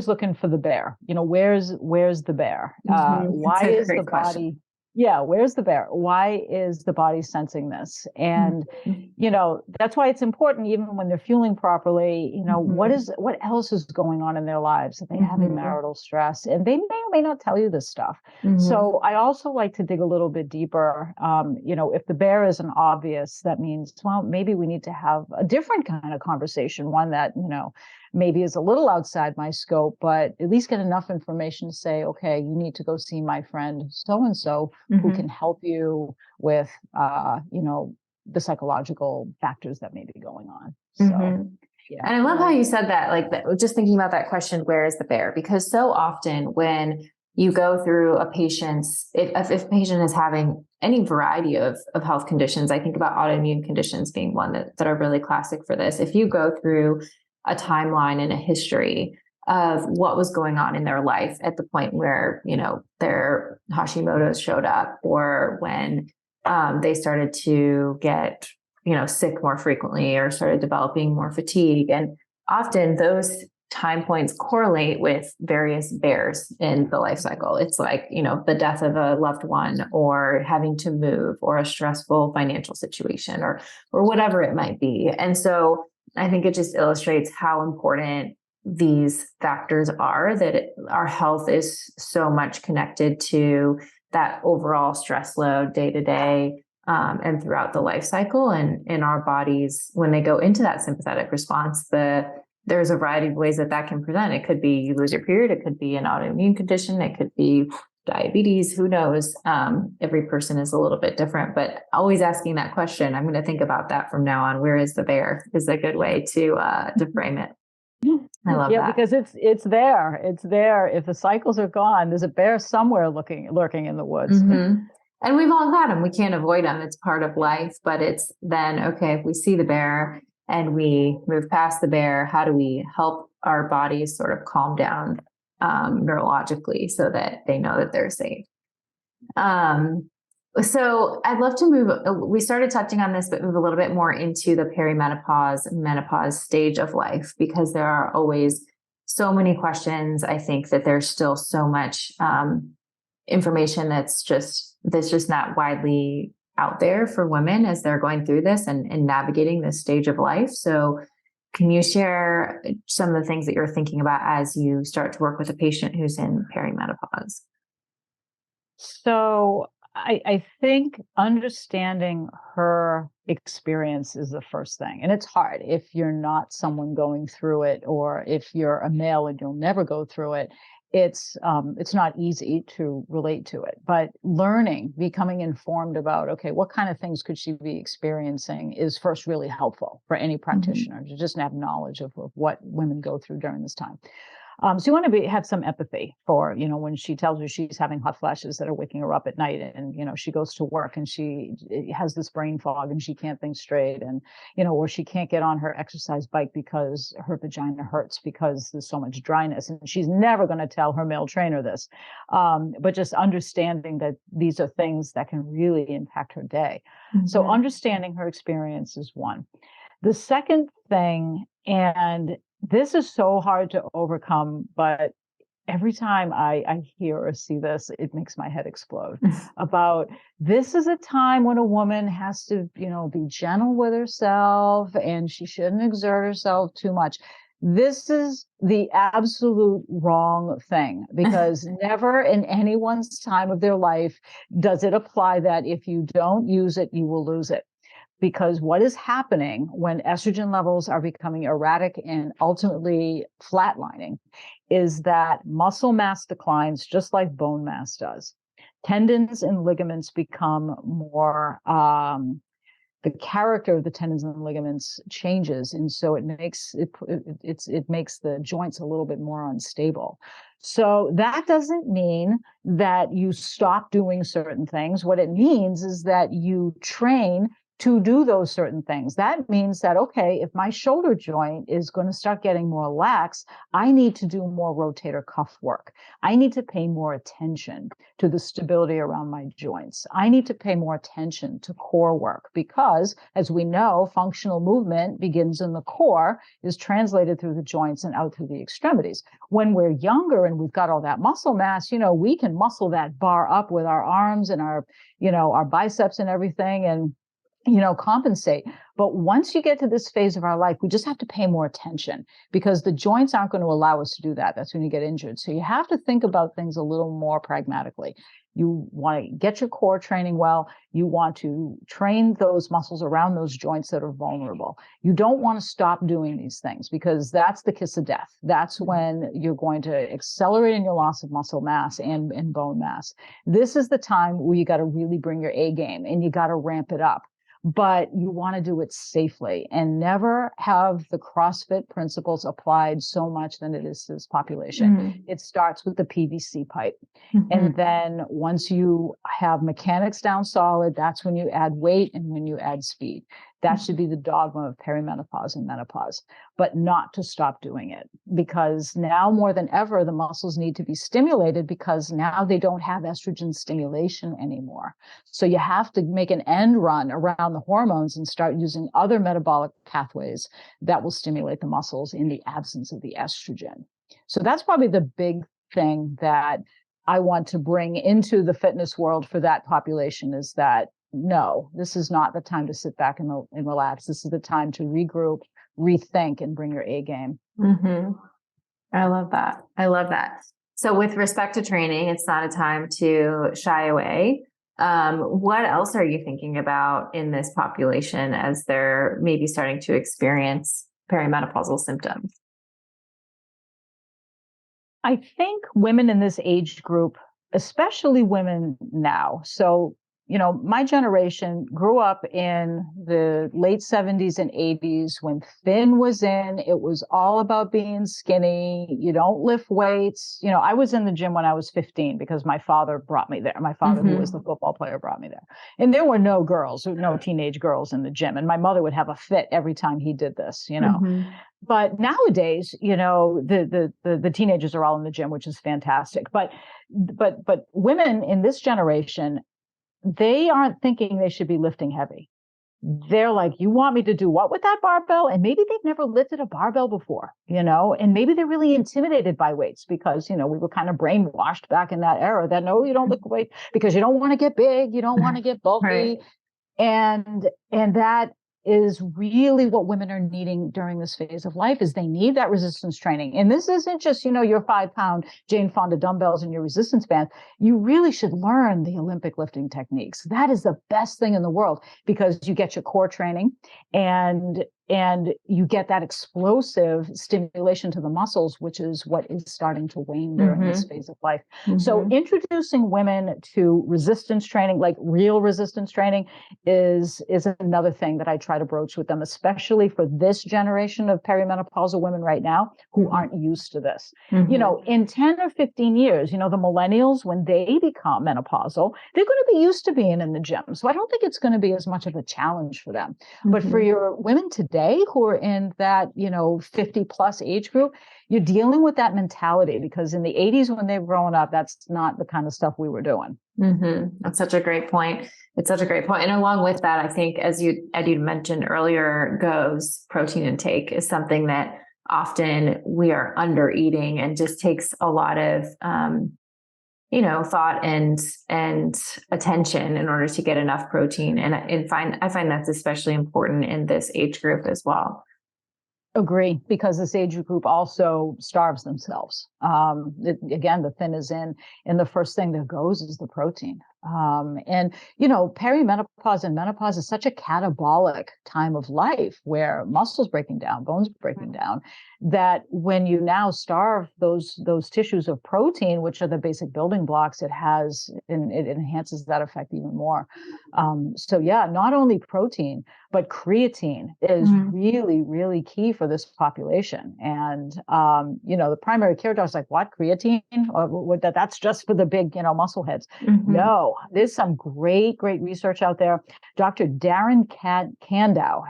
S1: looking for the bear. Where's the bear? Why is the body? Yeah, where's the bear? Why is the body sensing this? And that's why it's important, even when they're fueling properly. What else is going on in their lives? Are they having marital stress? And they may or may not tell you this stuff. So I also like to dig a little bit deeper. If the bear isn't obvious, that means, well, maybe we need to have a different kind of conversation, one that maybe is a little outside my scope, but at least get enough information to say, okay, you need to go see my friend so-and-so who can help you with, the psychological factors that may be going on. So, yeah.
S2: And I love how you said that, like just thinking about that question, where is the bear? Because so often when you go through a patient's, if a patient is having any variety of health conditions, I think about autoimmune conditions being one that are really classic for this. If you go through a timeline and a history of what was going on in their life at the point where, their Hashimoto's showed up, or when they started to get, sick more frequently or started developing more fatigue. And often those time points correlate with various bears in the life cycle. It's like, the death of a loved one, or having to move, or a stressful financial situation, or whatever it might be. And so I think it just illustrates how important these factors are, that our health is so much connected to that overall stress load day to day and throughout the life cycle. And in our bodies, when they go into that sympathetic response, there's a variety of ways that can present. It could be you lose your period. It could be an autoimmune condition. It could be diabetes, who knows? Every person is a little bit different, but always asking that question. I'm going to think about that from now on. Where is the bear is a good way to frame it. I love that.
S1: Yeah, because it's there. It's there. If the cycles are gone, there's a bear somewhere lurking in the woods.
S2: And we've all had them. We can't avoid them. It's part of life, but it's then, okay, if we see the bear and we move past the bear, how do we help our bodies sort of calm down neurologically so that they know that they're safe? So I'd love to move, we started touching on this, but move a little bit more into the menopause stage of life, because there are always so many questions. I think that there's still so much information that's just not widely out there for women as they're going through this and navigating this stage of life. So can you share some of the things that you're thinking about as you start to work with a patient who's in perimenopause?
S1: So I think understanding her experience is the first thing. And it's hard if you're not someone going through it, or if you're a male and you'll never go through it. It's not easy to relate to it, but becoming informed about, okay, what kind of things could she be experiencing is first really helpful for any practitioner to just have knowledge of what women go through during this time. So you want to have some empathy for, when she tells you she's having hot flashes that are waking her up at night, and, she goes to work and she has this brain fog and she can't think straight, and, or she can't get on her exercise bike because her vagina hurts because there's so much dryness, and she's never going to tell her male trainer this. But just understanding that these are things that can really impact her day. So understanding her experience is one. The second thing, and this is so hard to overcome, but every time I hear or see this, it makes my head explode. About this is a time when a woman has to, be gentle with herself, and she shouldn't exert herself too much. This is the absolute wrong thing, because never in anyone's time of their life does it apply that if you don't use it, you will lose it. Because what is happening when estrogen levels are becoming erratic and ultimately flatlining is that muscle mass declines just like bone mass does. Tendons and ligaments become more, the character of the tendons and ligaments changes. And so it makes the joints a little bit more unstable. So that doesn't mean that you stop doing certain things. What it means is that you train to do those certain things. That means that, okay, if my shoulder joint is going to start getting more lax, I need to do more rotator cuff work. I need to pay more attention to the stability around my joints. I need to pay more attention to core work because, as we know, functional movement begins in the core, is translated through the joints and out through the extremities. When we're younger and we've got all that muscle mass, we can muscle that bar up with our arms and our biceps and everything, and compensate. But once you get to this phase of our life, we just have to pay more attention because the joints aren't going to allow us to do that. That's when you get injured. So you have to think about things a little more pragmatically. You want to get your core training well. You want to train those muscles around those joints that are vulnerable. You don't want to stop doing these things because that's the kiss of death. That's when you're going to accelerate in your loss of muscle mass and bone mass. This is the time where you got to really bring your A game and you got to ramp it up. But you want to do it safely and never have the CrossFit principles applied so much than it is to this population. Mm-hmm. It starts with the PVC pipe. Mm-hmm. And then once you have mechanics down solid, that's when you add weight and when you add speed. That should be the dogma of perimenopause and menopause, but not to stop doing it, because now more than ever, the muscles need to be stimulated because now they don't have estrogen stimulation anymore. So you have to make an end run around the hormones and start using other metabolic pathways that will stimulate the muscles in the absence of the estrogen. So that's probably the big thing that I want to bring into the fitness world for that population, is that no, this is not the time to sit back and relax. This is the time to regroup, rethink, and bring your A game.
S2: Mm-hmm. I love that. I love that. So with respect to training, it's not a time to shy away. What else are you thinking about in this population as they're maybe starting to experience perimenopausal symptoms?
S1: I think women in this age group, especially women now, so my generation grew up in the late 70s and 80s when thin was in. It was all about being skinny. You don't lift weights. I was in the gym when I was 15 because my father brought me there. My father, who was the football player, brought me there. And there were no teenage girls in the gym. And my mother would have a fit every time he did this, But nowadays, the teenagers are all in the gym, which is fantastic. But women in this generation, they aren't thinking they should be lifting heavy. They're like, you want me to do what with that barbell? And maybe they've never lifted a barbell before, and maybe they're really intimidated by weights because, we were kind of brainwashed back in that era that, no, you don't lift weight because you don't want to get big. You don't want to get bulky. Right. And that is really what women are needing during this phase of life, is they need that resistance training. And this isn't just, your 5-pound Jane Fonda dumbbells and your resistance band. You really should learn the Olympic lifting techniques. That is the best thing in the world because you get your core training and you get that explosive stimulation to the muscles, which is what is starting to wane during this phase of life. So introducing women to resistance training, like real resistance training, is another thing that I try to broach with them, especially for this generation of perimenopausal women right now who aren't used to this. In 10 or 15 years, the millennials, when they become menopausal, they're going to be used to being in the gym. So I don't think it's going to be as much of a challenge for them. But for your women today who are in that, 50 plus age group, you're dealing with that mentality because in the 80s when they were growing up, that's not the kind of stuff we were doing.
S2: That's such a great point. It's such a great point. And along with that, I think, as you mentioned earlier, protein intake is something that often we are under eating and just takes a lot of, thought and attention in order to get enough protein. And I find that's especially important in this age group as well.
S1: Agree, because this age group also starves themselves. Again, the thin is in, and the first thing that goes is the protein. And, perimenopause and menopause is such a catabolic time of life where muscles breaking down, bones breaking down, that when you now starve those tissues of protein, which are the basic building blocks, it enhances that effect even more. So yeah, not only protein, but creatine is really, really key for this population. And, the primary care doctor's like, what, creatine? Or that's just for the big, muscle heads. No, there's some great research out there. Dr. Darren Kandow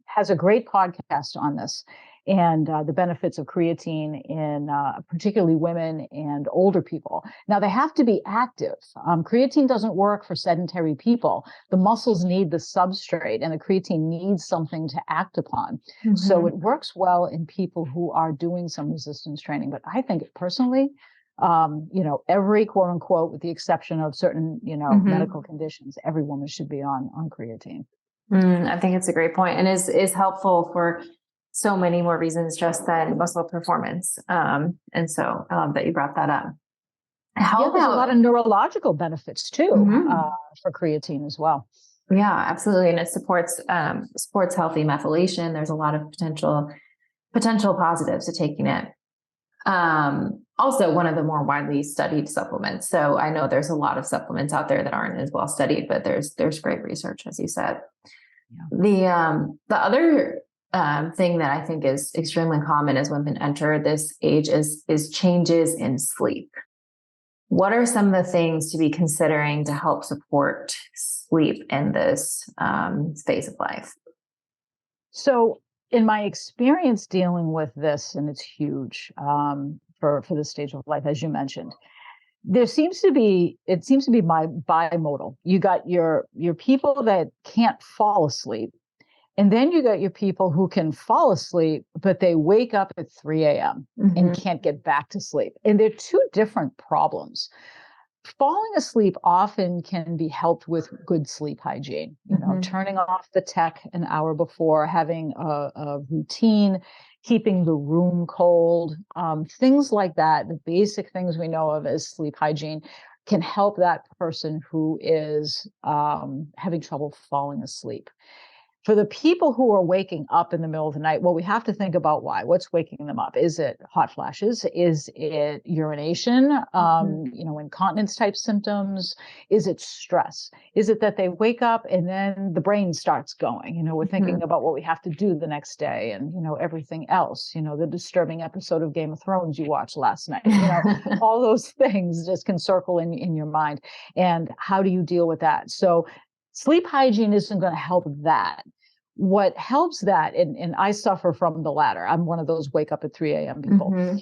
S1: has a great podcast on this and the benefits of creatine in particularly women and older people. Now, they have to be active. Creatine doesn't work for sedentary people. The muscles need the substrate, and the creatine needs something to act upon. So it works well in people who are doing some resistance training. But I think personally, every quote unquote, with the exception of certain, medical conditions, every woman should be on creatine.
S2: I think it's a great point, and is helpful for so many more reasons just than muscle performance. And so I love that you brought that up.
S1: There's a lot of neurological benefits too for creatine as well.
S2: Yeah, absolutely. And it supports healthy methylation. There's a lot of potential positives to taking it. Also one of the more widely studied supplements. So I know there's a lot of supplements out there that aren't as well studied, but there's great research, as you said. Yeah. The other thing that I think is extremely common as women enter this age is changes in sleep. What are some of the things to be considering to help support sleep in this phase of life?
S1: So in my experience dealing with this, and it's huge for this stage of life, as you mentioned, it seems to be bimodal. You got your people that can't fall asleep. And then you got your people who can fall asleep, but they wake up at 3 a.m. and can't get back to sleep. And they're two different problems. Falling asleep often can be helped with good sleep hygiene, turning off the tech an hour before, having a routine, keeping the room cold, things like that. The basic things we know of as sleep hygiene can help that person who is having trouble falling asleep. For the people who are waking up in the middle of the night, well, we have to think about why. What's waking them up? Is it hot flashes? Is it urination? Incontinence type symptoms? Is it stress? Is it that they wake up and then the brain starts going? We're thinking about what we have to do the next day and, everything else, the disturbing episode of Game of Thrones you watched last night, all those things just can circle in your mind. And how do you deal with that? So sleep hygiene isn't going to help that. What helps that, and I suffer from the latter. I'm one of those wake up at 3 a.m. people.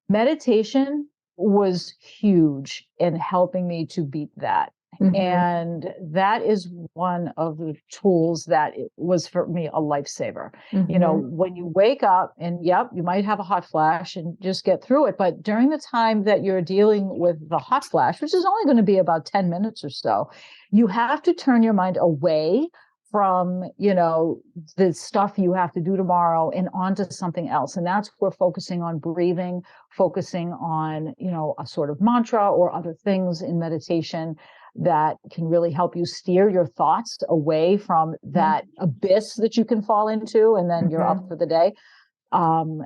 S1: Meditation was huge in helping me to beat that. And that is one of the tools that it was for me a lifesaver. When you wake up and you might have a hot flash and just get through it. But during the time that you're dealing with the hot flash, which is only going to be about 10 minutes or so, you have to turn your mind away from, the stuff you have to do tomorrow and onto something else. And that's where focusing on breathing, focusing on, a sort of mantra or other things in meditation that can really help you steer your thoughts away from that abyss that you can fall into, and then you're up for the day.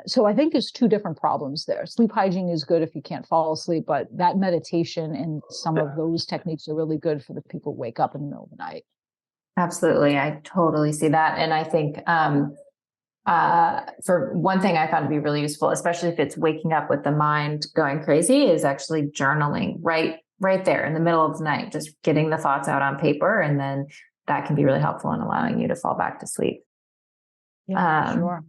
S1: So I think there's two different problems there. Sleep hygiene is good if you can't fall asleep, but that meditation and some of those techniques are really good for the people who wake up in the middle of the night.
S2: Absolutely. I totally see that. And I think for one thing I found to be really useful, especially if it's waking up with the mind going crazy, is actually journaling right there in the middle of the night, just getting the thoughts out on paper. And then that can be really helpful in allowing you to fall back to sleep.
S1: Yeah, sure.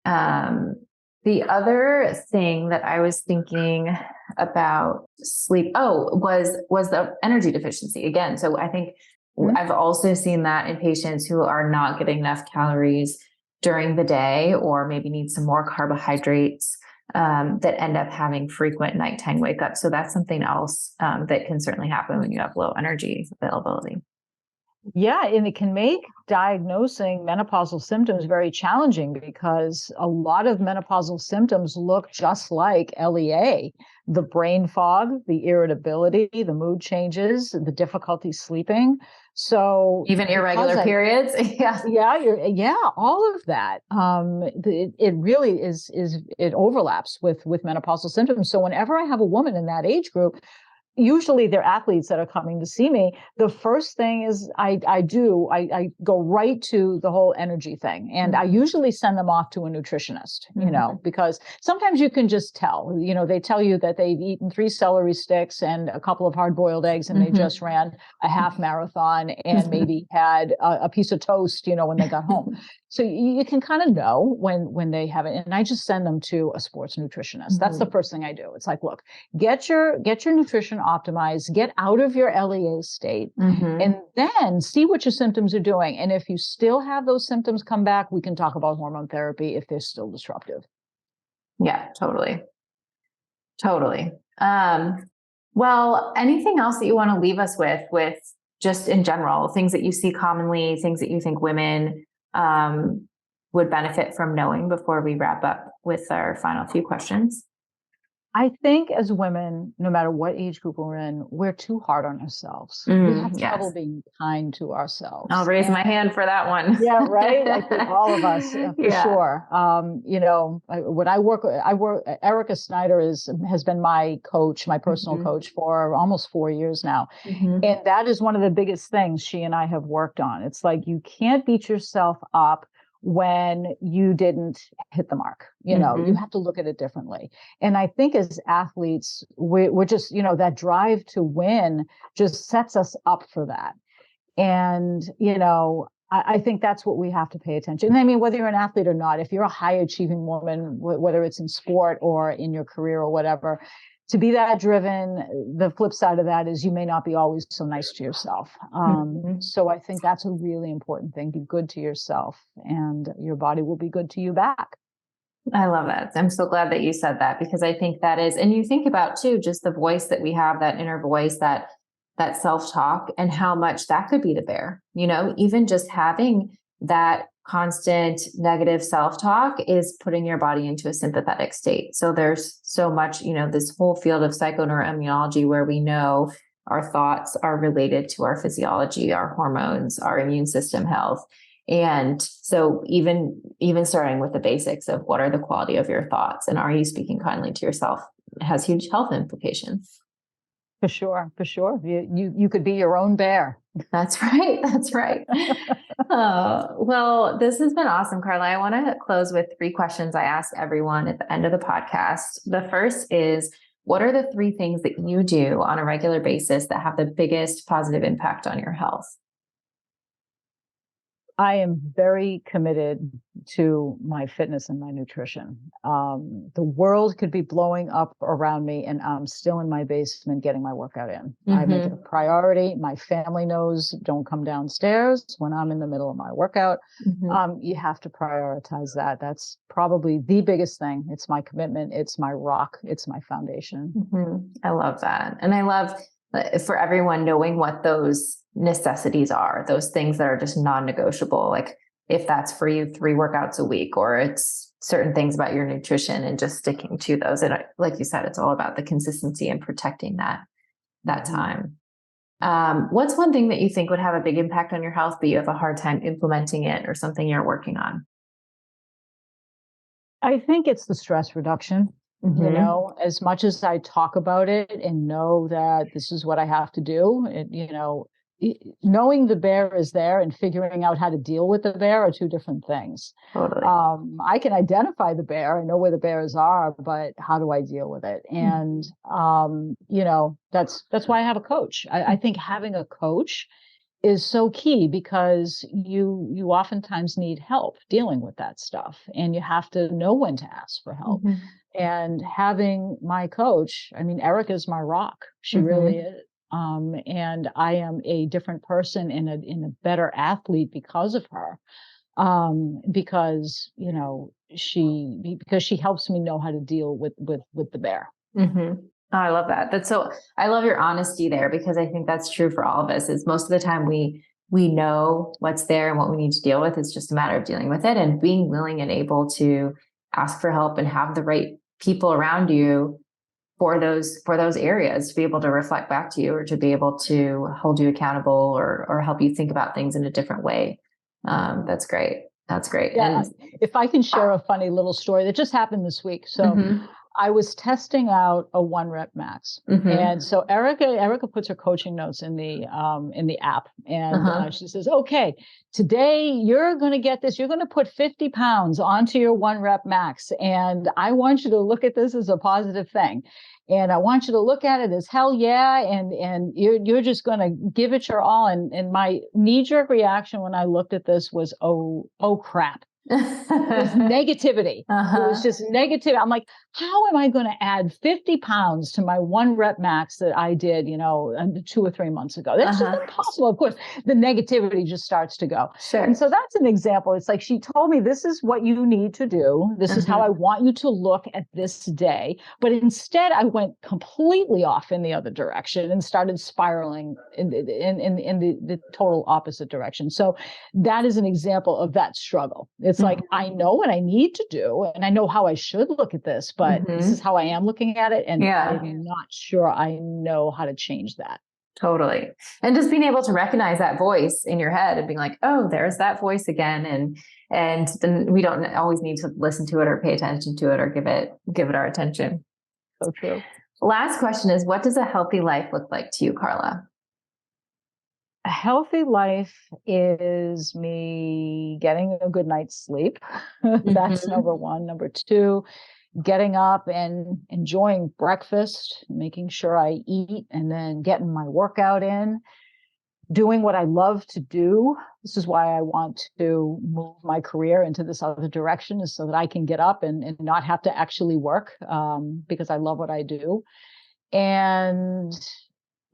S2: The other thing that I was thinking about sleep, was the energy deficiency again. So I think I've also seen that in patients who are not getting enough calories during the day, or maybe need some more carbohydrates, that end up having frequent nighttime wake ups. So that's something else that can certainly happen when you have low energy availability.
S1: Yeah, and it can make diagnosing menopausal symptoms very challenging because a lot of menopausal symptoms look just like LEA. The brain fog, the irritability, the mood changes, the difficulty sleeping. So
S2: Even irregular periods. Yeah.
S1: yeah, all of that. It really it overlaps with menopausal symptoms. So whenever I have a woman in that age group, usually they're athletes that are coming to see me. The first thing is I go right to the whole energy thing. And I usually send them off to a nutritionist, because sometimes you can just tell, they tell you that they've eaten 3 celery sticks and a couple of hard-boiled eggs and they just ran a half marathon and maybe had a piece of toast, when they got home. So you can kind of know when they have it. And I just send them to a sports nutritionist. That's the first thing I do. It's like, look, get your nutrition optimized, get out of your LEA state, and then see what your symptoms are doing. And if you still have those symptoms come back, we can talk about hormone therapy if they're still disruptive.
S2: Yeah, totally. Totally. Well, anything else that you want to leave us with just in general, things that you see commonly, things that you think women would benefit from knowing before we wrap up with our final few questions?
S1: I think as women, no matter what age group we're in, we're too hard on ourselves. We have trouble being kind to ourselves.
S2: I'll raise my hand for that one.
S1: Yeah, right. I think all of us, for sure. Erica Snyder has been my coach, my personal coach for almost 4 years now. And that is one of the biggest things she and I have worked on. It's like, you can't beat yourself up when you didn't hit the mark. You have to look at it differently. And I think as athletes, we're just, that drive to win just sets us up for that. And, I think that's what we have to pay attention. And I mean, whether you're an athlete or not, if you're a high achieving woman, whether it's in sport or in your career or whatever, to be that driven, the flip side of that is you may not be always so nice to yourself. So I think that's a really important thing. Be good to yourself and your body will be good to you back.
S2: I love that. I'm so glad that you said that, because I think that is, and you think about too, just the voice that we have, that inner voice, that self-talk, and how much that could be the bear, even just having that constant negative self-talk is putting your body into a sympathetic state. So there's so much, this whole field of psychoneuroimmunology where we know our thoughts are related to our physiology, our hormones, our immune system health. And so even starting with the basics of what are the quality of your thoughts and are you speaking kindly to yourself, it has huge health implications.
S1: For sure. You could be your own bear.
S2: That's right. Well, this has been awesome, Carla. I want to close with 3 questions I ask everyone at the end of the podcast. The first is, what are the 3 things that you do on a regular basis that have the biggest positive impact on your health?
S1: I am very committed to my fitness and my nutrition. The world could be blowing up around me and I'm still in my basement getting my workout in. I make it a priority. My family knows, don't come downstairs when I'm in the middle of my workout. You have to prioritize that. That's probably the biggest thing. It's my commitment. It's my rock. It's my foundation.
S2: I love that. And I love for everyone knowing what those necessities are, those things that are just non-negotiable. Like if that's for you 3 workouts a week, or it's certain things about your nutrition and just sticking to those. And like you said, it's all about the consistency and protecting that time. What's one thing that you think would have a big impact on your health, but you have a hard time implementing it, or something you're working on?
S1: I think it's the stress reduction. As much as I talk about it and know that this is what I have to do, knowing the bear is there and figuring out how to deal with the bear are 2 different things.
S2: Totally.
S1: I can identify the bear. I know where the bears are, but how do I deal with it? And, that's why I have a coach. I think having a coach is so key, because you oftentimes need help dealing with that stuff and you have to know when to ask for help. And having my coach, Erica is my rock. She really is. And I am a different person and a better athlete because of her. Because she helps me know how to deal with the bear.
S2: Oh, I love that. I love your honesty there, because I think that's true for all of us. Is most of the time we we know what's there and what we need to deal with. It's just a matter of dealing with it and being willing and able to ask for help and have the right people around you for those areas to be able to reflect back to you or to be able to hold you accountable or help you think about things in a different way. That's great. That's great.
S1: Yeah,
S2: And
S1: if I can share a funny little story that just happened this week. So
S2: mm-hmm.
S1: I was testing out a 1 rep max.
S2: Mm-hmm.
S1: And so Erica puts her coaching notes in the app, and she says, okay, today you're going to get this. You're going to put 50 pounds onto your 1 rep max. And I want you to look at this as a positive thing. And I want you to look at it as hell yeah. And you're just going to give it your all. And my knee-jerk reaction when I looked at this was, oh crap. It was negativity. It was just negative. I'm like, how am I going to add 50 pounds to my 1 rep max that I did, 2 or 3 months ago? That's just impossible. Of course, the negativity just starts to go.
S2: Sure.
S1: And so that's an example. It's like she told me, this is what you need to do. This is how I want you to look at this day. But instead, I went completely off in the other direction and started spiraling in the total opposite direction. So that is an example of that struggle. It's like, I know what I need to do and I know how I should look at this, but this is how I am looking at it. And I'm not sure I know how to change that.
S2: Totally. And just being able to recognize that voice in your head and being like, oh, there's that voice again. And then we don't always need to listen to it or pay attention to it or give it our attention.
S1: So true.
S2: Last question is, what does a healthy life look like to you, Carla?
S1: A healthy life is me getting a good night's sleep. That's number 1. Number 2, getting up and enjoying breakfast, making sure I eat and then getting my workout in, doing what I love to do. This is why I want to move my career into this other direction, is so that I can get up and not have to actually work, because I love what I do. And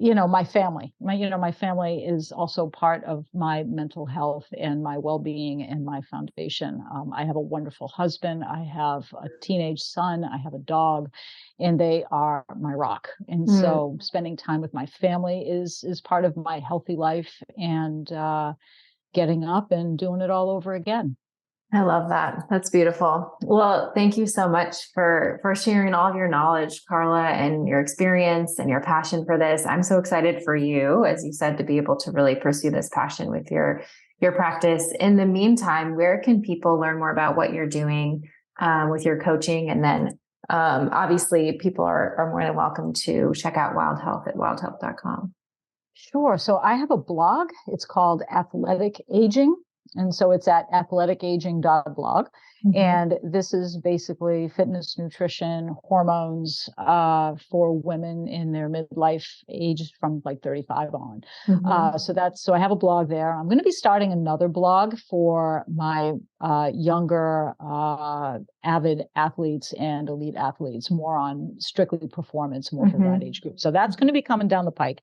S1: my family, my family is also part of my mental health and my well-being and my foundation. I have a wonderful husband. I have a teenage son. I have a dog, and they are my rock. And so spending time with my family is part of my healthy life, and getting up and doing it all over again.
S2: I love that. That's beautiful. Well, thank you so much for sharing all of your knowledge, Carla, and your experience and your passion for this. I'm so excited for you, as you said, to be able to really pursue this passion with your practice. In the meantime, where can people learn more about what you're doing with your coaching? And then obviously people are more than welcome to check out Wild Health at wildhealth.com.
S1: Sure. So I have a blog. It's called Athletic Aging. And so it's at athleticaging.blog. And this is basically fitness, nutrition, hormones for women in their midlife age from like 35 on. So I have a blog there. I'm going to be starting another blog for my younger avid athletes and elite athletes, more on strictly performance, more for that age group. So that's going to be coming down the pike.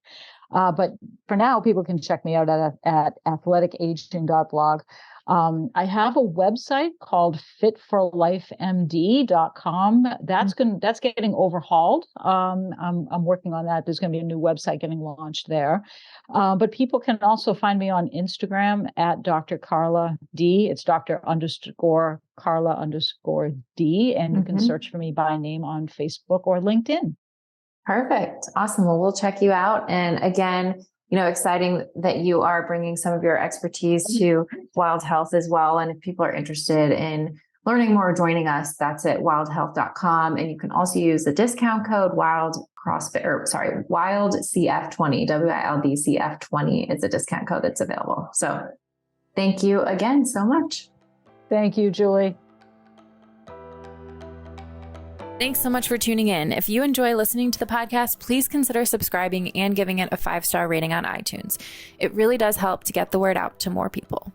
S1: But for now, people can check me out at athleticaging.blog. I have a website called fitforlifemd.com. That's getting overhauled. I'm working on that. There's going to be a new website getting launched there. But people can also find me on Instagram at Dr. Carla D. It's Dr.Carla_D. And you can search for me by name on Facebook or LinkedIn.
S2: Perfect. Awesome. Well, we'll check you out. And again, exciting that you are bringing some of your expertise to Wild Health as well. And if people are interested in learning more, joining us, that's at wildhealth.com. And you can also use the discount code WildCF20, WILDCF20 is a discount code that's available. So thank you again so much.
S1: Thank you, Julie.
S3: Thanks so much for tuning in. If you enjoy listening to the podcast, please consider subscribing and giving it a 5-star rating on iTunes. It really does help to get the word out to more people.